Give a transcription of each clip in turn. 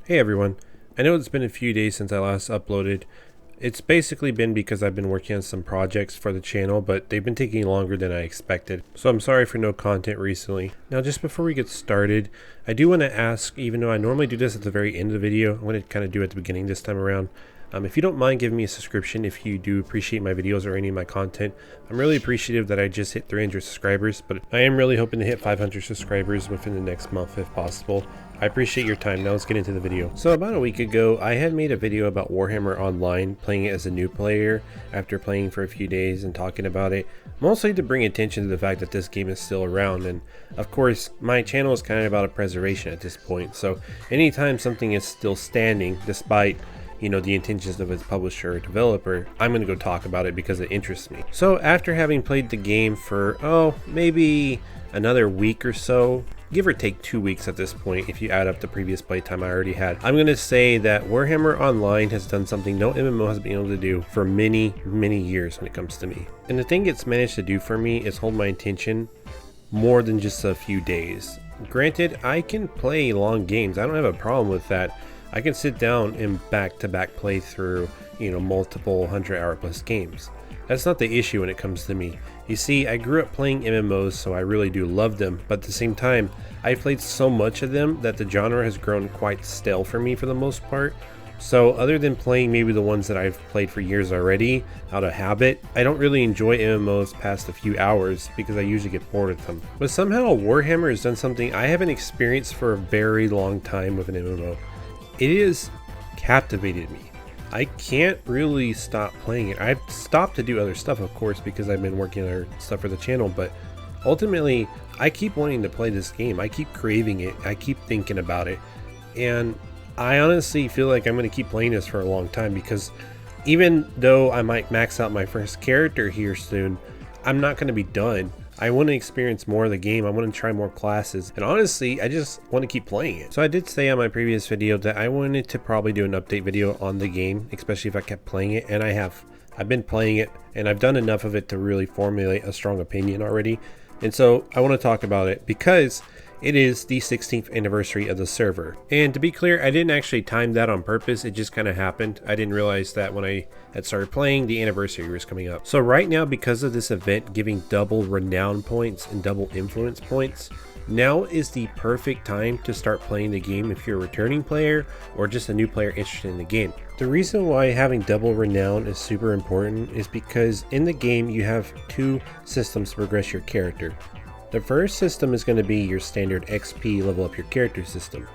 Hey everyone, I know it's been a few days since I last uploaded. It's basically been because I've been working on some projects for the channel, but they've been taking longer than I expected. So I'm sorry for no content recently. Now just before we get started, I do want to ask, even though I normally do this at the very end of the video, I'm going to kind of do it at the beginning this time around. If you don't mind giving me a subscription, if you do appreciate my videos or any of my content, I'm really appreciative that I just hit 300 subscribers, but I am really hoping to hit 500 subscribers within the next month if possible. I appreciate your time. Now let's get into the video. So about a week ago, I had made a video about Warhammer Online, playing it as a new player after playing for a few days and talking about it, mostly to bring attention to the fact that this game is still around. And of course, my channel is kind of about a preservation at this point, so anytime something is still standing, despite the intentions of its publisher or developer, I'm going to go talk about it because it interests me. So after having played the game for, maybe another week or so, give or take 2 weeks at this point if you add up the previous playtime I already had, I'm going to say that Warhammer Online has done something no MMO has been able to do for many years when it comes to me. And the thing it's managed to do for me is hold my attention more than just a few days. Granted, I can play long games. I don't have a problem with that. I can sit down and back-to-back play through, multiple 100-hour plus games. That's not the issue when it comes to me. You see, I grew up playing MMOs, so I really do love them, but at the same time, I've played so much of them that the genre has grown quite stale for me for the most part. So other than playing maybe the ones that I've played for years already, out of habit, I don't really enjoy MMOs past a few hours because I usually get bored of them. But somehow Warhammer has done something I haven't experienced for a very long time with an MMO. It has captivated me. I can't really stop playing it. I've stopped to do other stuff, of course, because I've been working on other stuff for the channel, but ultimately, I keep wanting to play this game. I keep craving it. I keep thinking about it. And I honestly feel like I'm going to keep playing this for a long time because even though I might max out my first character here soon, I'm not going to be done. I want to experience more of the game. I want to try more classes, and honestly, I just want to keep playing it. So I did say on my previous video that I wanted to probably do an update video on the game, especially if I kept playing it, and I have. I've been playing it, and I've done enough of it to really formulate a strong opinion already. And so I want to talk about it because it is the 16th anniversary of the server. And to be clear, I didn't actually time that on purpose. It just kind of happened. I didn't realize that when I had started playing, the anniversary was coming up. So right now, because of this event giving double renown points and double influence points, now is the perfect time to start playing the game if you're a returning player or just a new player interested in the game. The reason why having double renown is super important is because in the game you have two systems to progress your character. The first system is going to be your standard XP level up your character system.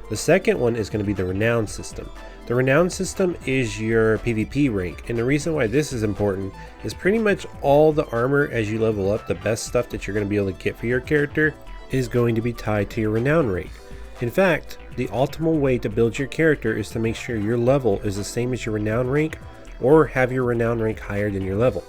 The second one is going to be the renown system. The renown system is your PvP rank, and the reason why this is important is pretty much all the armor as you level up, the best stuff that you're going to be able to get for your character is going to be tied to your renown rank. In fact, the optimal way to build your character is to make sure your level is the same as your renown rank or have your renown rank higher than your level.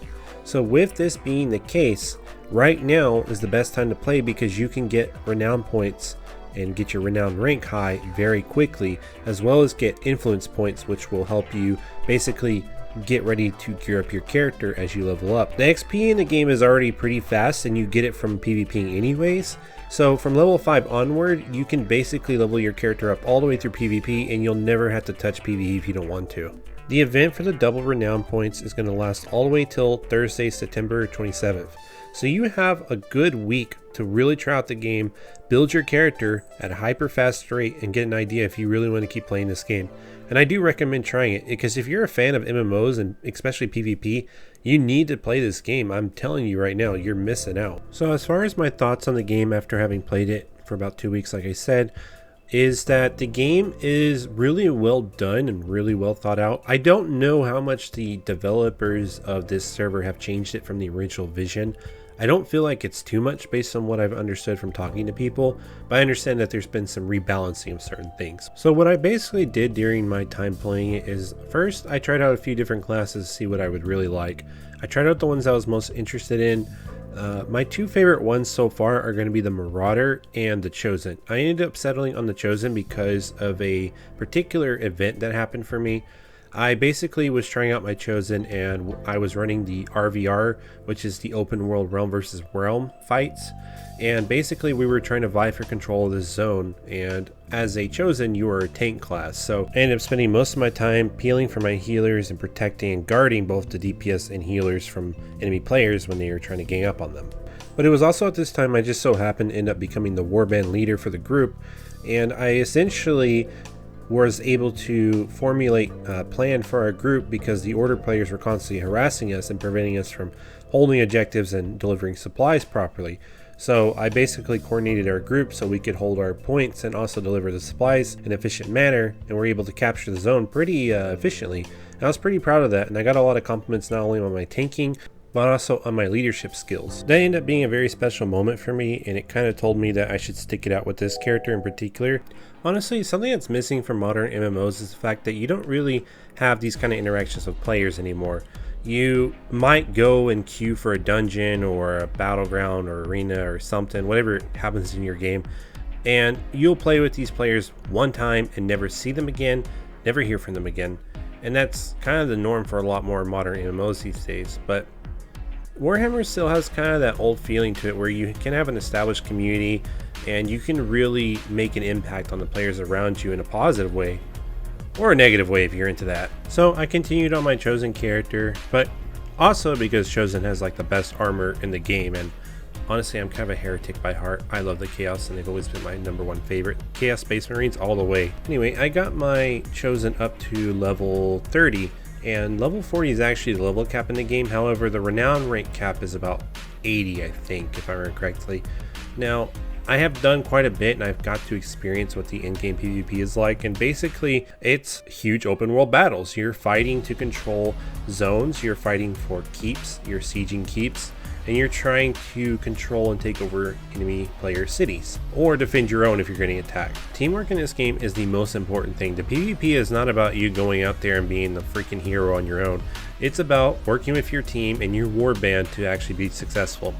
So with this being the case, right now is the best time to play because you can get renown points and get your renown rank high very quickly, as well as get influence points, which will help you basically get ready to gear up your character as you level up. The XP in the game is already pretty fast and you get it from PvPing anyways. So from level 5 onward, you can basically level your character up all the way through PvP and you'll never have to touch PvE if you don't want to. The event for the double renown points is going to last all the way till Thursday, September 27th. So you have a good week to really try out the game, build your character at a hyper fast rate, and get an idea if you really want to keep playing this game. And I do recommend trying it because if you're a fan of MMOs and especially PvP, you need to play this game. I'm telling you right now, you're missing out. So as far as my thoughts on the game after having played it for about 2 weeks, like I said, is that the game is really well done and really well thought out. I don't know how much the developers of this server have changed it from the original vision. I don't feel like it's too much based on what I've understood from talking to people, but I understand that there's been some rebalancing of certain things. So what I basically did during my time playing it is, first I tried out a few different classes to see what I would really like. I tried out the ones I was most interested in. My two favorite ones so far are going to be the Marauder and the Chosen. I ended up settling on the Chosen because of a particular event that happened for me. I basically was trying out my Chosen, and I was running the RVR, which is the open world realm versus realm fights. And basically we were trying to vie for control of this zone, and as a Chosen you are a tank class, so I ended up spending most of my time peeling for my healers and protecting and guarding both the DPS and healers from enemy players when they were trying to gang up on them. But it was also at this time I just so happened to end up becoming the warband leader for the group, and I essentially was able to formulate a plan for our group because the order players were constantly harassing us and preventing us from holding objectives and delivering supplies properly. So I basically coordinated our group so we could hold our points and also deliver the supplies in an efficient manner, and we're able to capture the zone pretty efficiently. And I was pretty proud of that, and I got a lot of compliments not only on my tanking but also on my leadership skills. That ended up being a very special moment for me, and it kind of told me that I should stick it out with this character in particular. Honestly, something that's missing from modern MMOs is the fact that you don't really have these kind of interactions with players anymore. You might go and queue for a dungeon or a battleground or arena or something, whatever happens in your game, and you'll play with these players one time and never see them again, never hear from them again. And that's kind of the norm for a lot more modern MMOs these days. But Warhammer still has kind of that old feeling to it where you can have an established community and you can really make an impact on the players around you in a positive way, or a negative way if you're into that. So I continued on my Chosen character, but also because Chosen has like the best armor in the game, and honestly I'm kind of a heretic by heart. I love the Chaos and they've always been my #1 favorite. Chaos Space Marines all the way. Anyway, I got my Chosen up to level 30, and level 40 is actually the level cap in the game. However, the renown rank cap is about 80, I think, if I remember correctly. Now, I have done quite a bit and I've got to experience what the in-game PvP is like, and basically it's huge open world battles. You're fighting to control zones, you're fighting for keeps, you're sieging keeps, and you're trying to control and take over enemy player cities, or defend your own if you're getting attacked. Teamwork in this game is the most important thing. The PvP is not about you going out there and being the freaking hero on your own. It's about working with your team and your warband to actually be successful.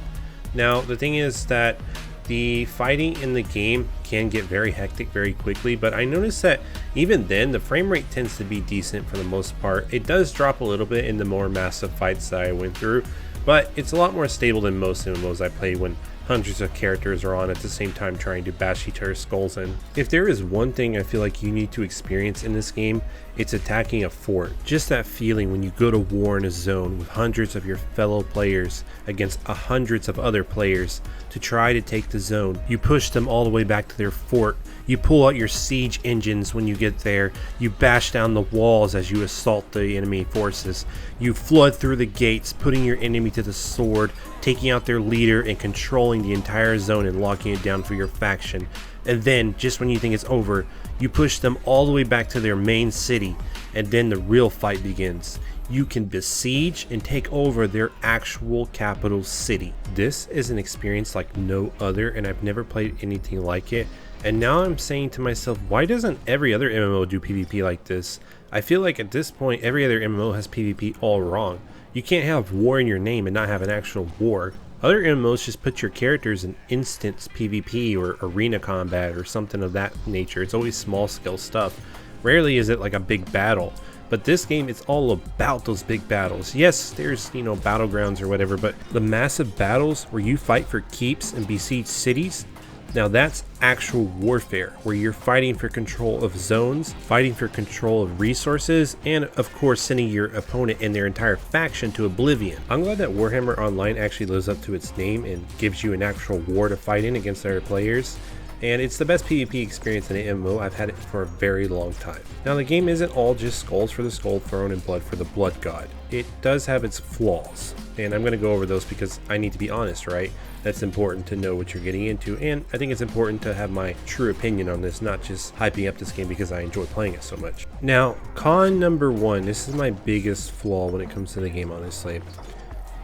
Now, the thing is that the fighting in the game can get very hectic very quickly, but I noticed that even then the frame rate tends to be decent for the most part. It does drop a little bit in the more massive fights that I went through, but it's a lot more stable than most MMOs I play when hundreds of characters are on at the same time trying to bash each other's skulls in. If there is one thing I feel like you need to experience in this game, it's attacking a fort. Just that feeling when you go to war in a zone with hundreds of your fellow players against hundreds of other players to try to take the zone. You push them all the way back to their fort. You pull out your siege engines when you get there. You bash down the walls as you assault the enemy forces. You flood through the gates, putting your enemy to the sword, taking out their leader and controlling the entire zone and locking it down for your faction. And then, just when you think it's over, you push them all the way back to their main city, and then the real fight begins. You can besiege and take over their actual capital city. This is an experience like no other, and I've never played anything like it. And now I'm saying to myself, why doesn't every other MMO do PvP like this? I feel like at this point, every other MMO has PvP all wrong. You can't have war in your name and not have an actual war. Other MMOs just put your characters in instance PvP or arena combat or something of that nature. It's always small scale stuff. Rarely is it like a big battle. But this game, it's all about those big battles. Yes, there's, battlegrounds or whatever, but the massive battles where you fight for keeps and besiege cities, now that's actual warfare, where you're fighting for control of zones, fighting for control of resources, and of course sending your opponent and their entire faction to oblivion. I'm glad that Warhammer Online actually lives up to its name and gives you an actual war to fight in against other players. And it's the best PvP experience in an MMO. I've had it for a very long time. Now the game isn't all just skulls for the Skull Throne and blood for the Blood God. It does have its flaws, and I'm going to go over those because I need to be honest, right? That's important to know what you're getting into, and I think it's important to have my true opinion on this, not just hyping up this game because I enjoy playing it so much. Now, con number one, this is my biggest flaw when it comes to the game, honestly.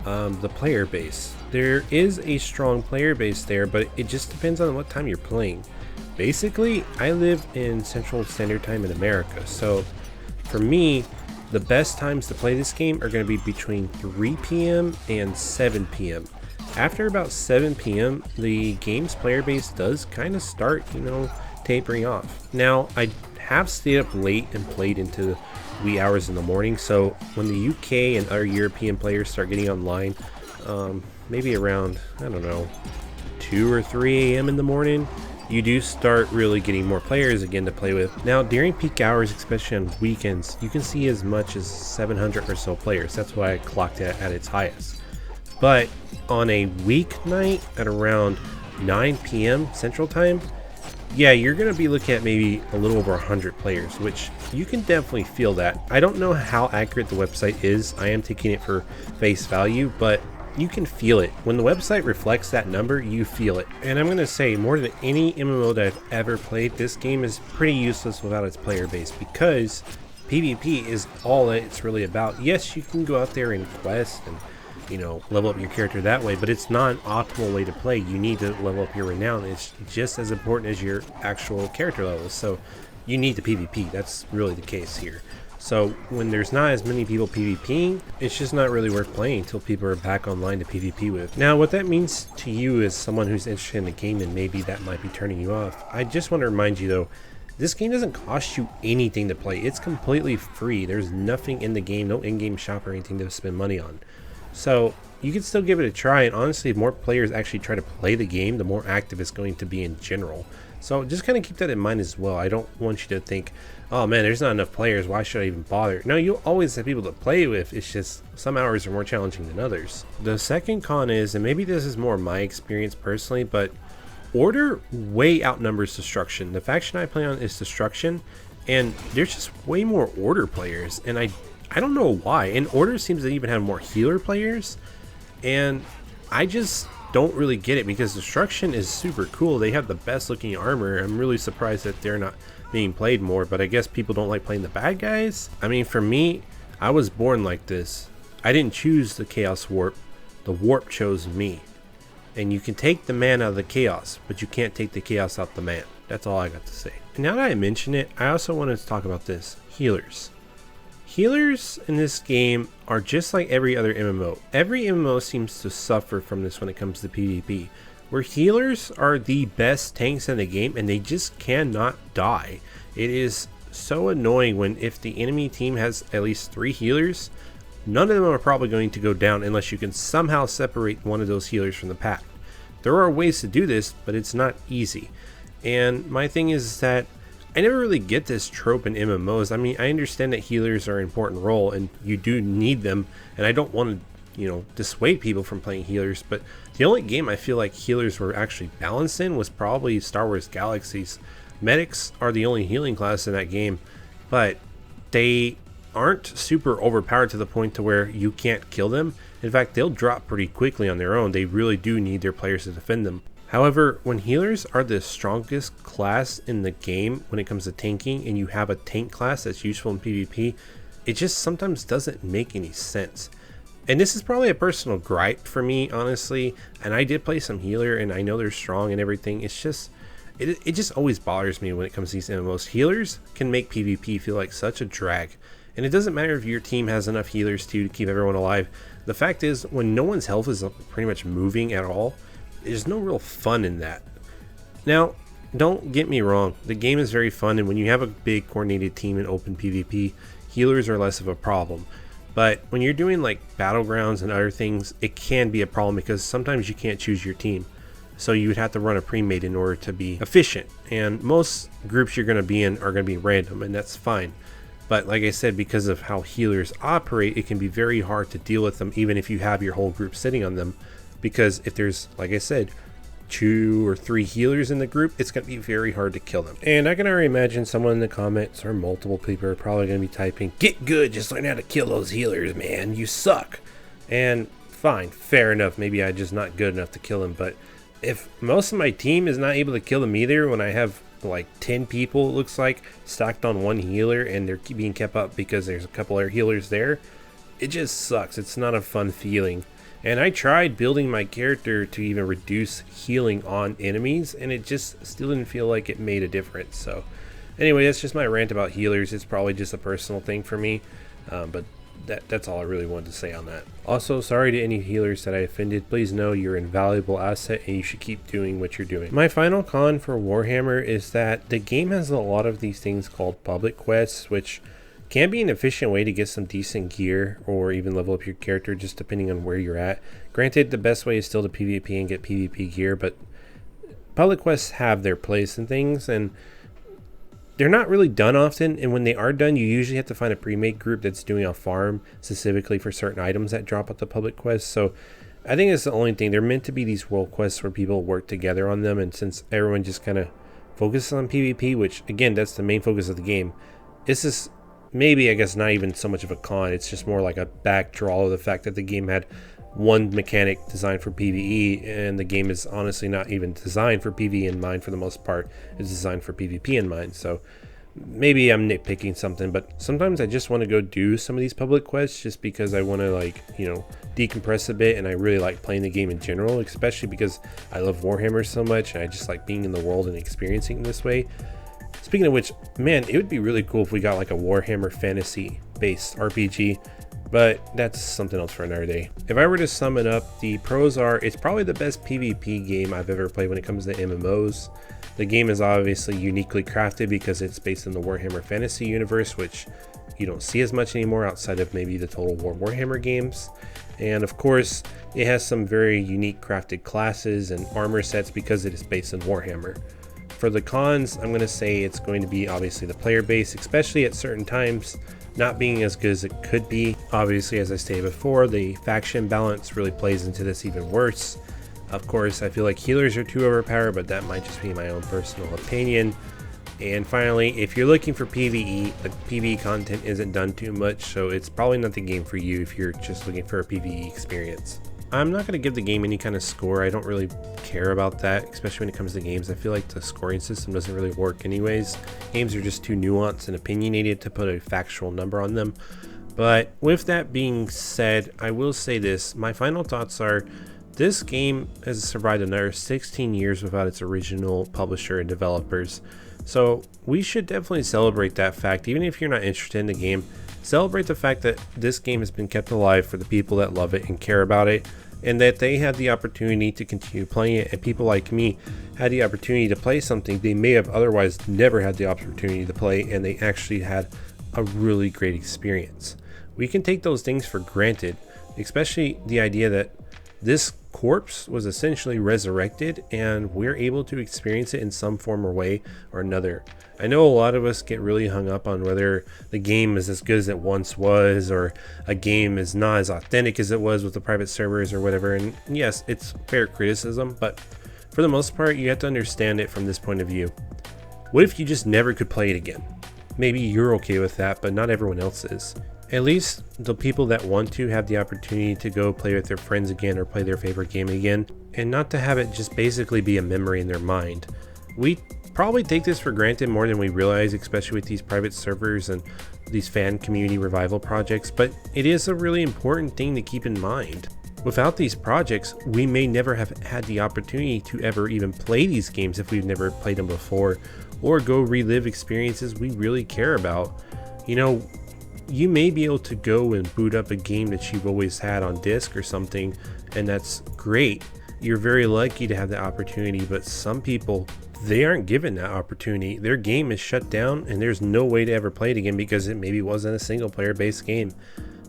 The player base. There is a strong player base there, but it just depends on what time you're playing. Basically, I live in Central Standard Time in America, so for me, the best times to play this game are going to be between 3 p.m. and 7 p.m. After about 7 p.m., the game's player base does kind of start, tapering off. Now, I have stayed up late and played into the wee hours in the morning. So when the UK and other European players start getting online, maybe around, I don't know, 2 or 3 a.m. in the morning, you do start really getting more players again to play with. Now during peak hours, especially on weekends, you can see as much as 700 or so players. That's why I clocked it at its highest. But on a weeknight at around 9 p.m. Central Time, yeah, you're going to be looking at maybe a little over 100 players, which you can definitely feel that. I don't know how accurate the website is. I am taking it for face value, but you can feel it. When the website reflects that number, you feel it. And I'm going to say, more than any MMO that I've ever played, this game is pretty useless without its player base, because PvP is all that it's really about. Yes, you can go out there and quest and, you know, level up your character that way, but it's not an optimal way to play. You need to level up your renown. It's just as important as your actual character levels. So you need the PvP. That's really the case here. So when there's not as many people PvPing, it's just not really worth playing until people are back online to PvP with. Now, what that means to you as someone who's interested in the game, and maybe that might be turning you off, I just want to remind you though, this game doesn't cost you anything to play. It's completely free. There's nothing in the game, no in-game shop or anything to spend money on. So you can still give it a try, and honestly, if more players actually try to play the game, the more active it's going to be in general. So just kind of keep that in mind as well. I don't want you to think, oh man, there's not enough players, why should I even bother? No, you'll always have people to play with. It's just some hours are more challenging than others. The second con is, and maybe this is more my experience personally, but Order way outnumbers Destruction. The faction I play on is Destruction, and there's just way more Order players, and I don't know why. And Order seems to even have more healer players, and I just don't really get it, because Destruction is super cool. They have the best looking armor. I'm really surprised that they're not being played more, but I guess people don't like playing the bad guys. I mean, for me, I was born like this. I didn't choose the Chaos Warp. The Warp chose me. And you can take the man out of the chaos, but you can't take the chaos out the man. That's all I got to say. And now that I mention it, I also wanted to talk about this. Healers. Healers in this game are just like every other MMO. Every MMO seems to suffer from this when it comes to PvP, where healers are the best tanks in the game and they just cannot die. It is so annoying when, if the enemy team has at least 3 healers, none of them are probably going to go down unless you can somehow separate one of those healers from the pack. There are ways to do this, but it's not easy. And my thing is that I never really get this trope in MMOs. I mean, I understand that healers are an important role and you do need them, and I don't want to, dissuade people from playing healers, but the only game I feel like healers were actually balanced in was probably Star Wars Galaxies. Medics are the only healing class in that game, but they aren't super overpowered to the point to where you can't kill them. In fact, they'll drop pretty quickly on their own. They really do need their players to defend them. However, when healers are the strongest class in the game when it comes to tanking, and you have a tank class that's useful in PvP, it just sometimes doesn't make any sense. And this is probably a personal gripe for me, honestly, and I did play some healer and I know they're strong and everything. It's just, it just always bothers me when it comes to these MMOs. Healers can make PvP feel like such a drag. And it doesn't matter if your team has enough healers to keep everyone alive. The fact is, when no one's health is pretty much moving at all, there's no real fun in that. Now, don't get me wrong, the game is very fun, and when you have a big coordinated team in open PvP, healers are less of a problem. But when you're doing like battlegrounds and other things, it can be a problem because sometimes you can't choose your team. So you would have to run a pre-made in order to be efficient. And most groups you're going to be in are going to be random, and that's fine. But like I said, because of how healers operate, it can be very hard to deal with them even if you have your whole group sitting on them. Because if there's, like I said, 2 or 3 healers in the group, it's going to be very hard to kill them. And I can already imagine someone in the comments, or multiple people, are probably going to be typing, "Get good, just learn how to kill those healers, man, you suck." And fine, fair enough, maybe I'm just not good enough to kill them. But if most of my team is not able to kill them either, when I have like 10 people, it looks like, stacked on one healer, and they're being kept up because there's a couple other healers there, it just sucks. It's not a fun feeling. And I tried building my character to even reduce healing on enemies, and it just still didn't feel like it made a difference. So anyway, that's just my rant about healers. It's probably just a personal thing for me, but that's all I really wanted to say on that. Also, sorry to any healers that I offended. Please know you're an invaluable asset and you should keep doing what you're doing. My final con for Warhammer is that the game has a lot of these things called public quests, which can be an efficient way to get some decent gear or even level up your character, just depending on where you're at. Granted, the best way is still to PvP and get PvP gear, but public quests have their place and things, and they're not really done often, and when they are done, you usually have to find a pre-made group that's doing a farm specifically for certain items that drop out the public quests. So I think it's the only thing. They're meant to be these world quests where people work together on them, and since everyone just kind of focuses on PvP, which again, that's the main focus of the game, this is maybe, I guess, not even so much of a con. It's just more like a backdraw of the fact that the game had one mechanic designed for PvE, and the game is honestly not even designed for PvE in mind for the most part. It's designed for PvP in mind. So maybe I'm nitpicking something, but sometimes I just want to go do some of these public quests just because I want to, like, you know, decompress a bit, and I really like playing the game in general, especially because I love Warhammer so much and I just like being in the world and experiencing it this way. Speaking of which, man, it would be really cool if we got like a Warhammer fantasy based RPG, but that's something else for another day. If I were to sum it up, the pros are it's probably the best PvP game I've ever played when it comes to MMOs. The game is obviously uniquely crafted because it's based in the Warhammer fantasy universe, which you don't see as much anymore outside of maybe the Total War Warhammer games. And of course, it has some very unique crafted classes and armor sets because it is based in Warhammer. For the cons, I'm going to say it's going to be obviously the player base, especially at certain times, not being as good as it could be. Obviously, as I stated before, the faction balance really plays into this even worse. Of course, I feel like healers are too overpowered, but that might just be my own personal opinion. And finally, if you're looking for PvE, the PvE content isn't done too much, so it's probably not the game for you if you're just looking for a PvE experience. I'm not going to give the game any kind of score. I don't really care about that, especially when it comes to games. I feel like the scoring system doesn't really work anyways. Games are just too nuanced and opinionated to put a factual number on them. But with that being said, I will say this. My final thoughts are this game has survived another 16 years without its original publisher and developers. So we should definitely celebrate that fact. Even if you're not interested in the game, celebrate the fact that this game has been kept alive for the people that love it and care about it, and that they had the opportunity to continue playing it, and people like me had the opportunity to play something they may have otherwise never had the opportunity to play, and they actually had a really great experience. We can take those things for granted, especially the idea that this corpse was essentially resurrected and we're able to experience it in some form or way or another. I know a lot of us get really hung up on whether the game is as good as it once was, or a game is not as authentic as it was with the private servers or whatever, and yes, it's fair criticism, but for the most part you have to understand it from this point of view. What if you just never could play it again? Maybe you're okay with that, but not everyone else is. At least the people that want to have the opportunity to go play with their friends again or play their favorite game again, and not to have it just basically be a memory in their mind. We probably take this for granted more than we realize, especially with these private servers and these fan community revival projects, but it is a really important thing to keep in mind. Without these projects, we may never have had the opportunity to ever even play these games if we've never played them before, or go relive experiences we really care about. You know, you may be able to go and boot up a game that you've always had on disc or something, and that's great. You're very lucky to have the opportunity, but some people, they aren't given that opportunity. Their game is shut down and there's no way to ever play it again because it maybe wasn't a single player based game.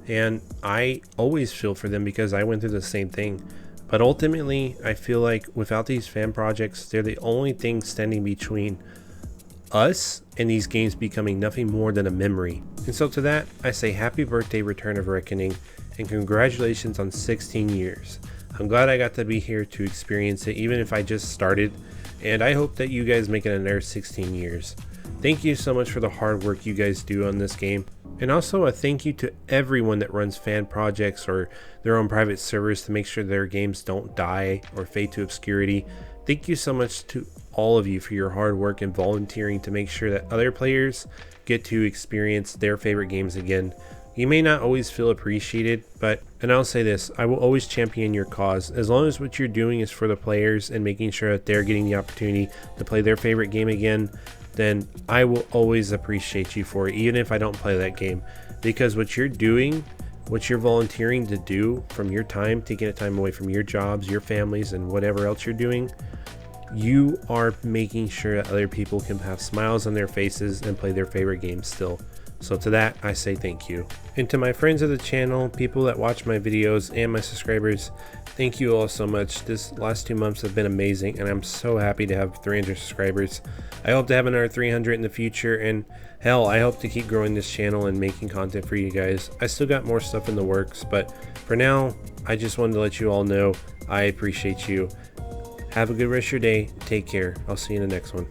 And I always feel for them because I went through the same thing. But ultimately, I feel like without these fan projects, they're the only thing standing between us and these games becoming nothing more than a memory. And so to that, I say happy birthday, Return of Reckoning, and congratulations on 16 years. I'm glad I got to be here to experience it, even if I just started, and I hope that you guys make it another 16 years. Thank you so much for the hard work you guys do on this game, and also a thank you to everyone that runs fan projects or their own private servers to make sure their games don't die or fade to obscurity. Thank you so much to all of you for your hard work and volunteering to make sure that other players get to experience their favorite games again. You may not always feel appreciated, and I'll say this, I will always champion your cause. As long as what you're doing is for the players and making sure that they're getting the opportunity to play their favorite game again, then I will always appreciate you for it, even if I don't play that game. Because what you're doing what you're volunteering to do from your time, taking time away from your jobs, your families, and whatever else you're doing, you are making sure that other people can have smiles on their faces and play their favorite games still. So to that, I say thank you. And to my friends of the channel, people that watch my videos, and my subscribers, thank you all so much. This last 2 months have been amazing, and I'm so happy to have 300 subscribers. I hope to have another 300 in the future, and hell, I hope to keep growing this channel and making content for you guys. I still got more stuff in the works, but for now, I just wanted to let you all know I appreciate you. Have a good rest of your day. Take care. I'll see you in the next one.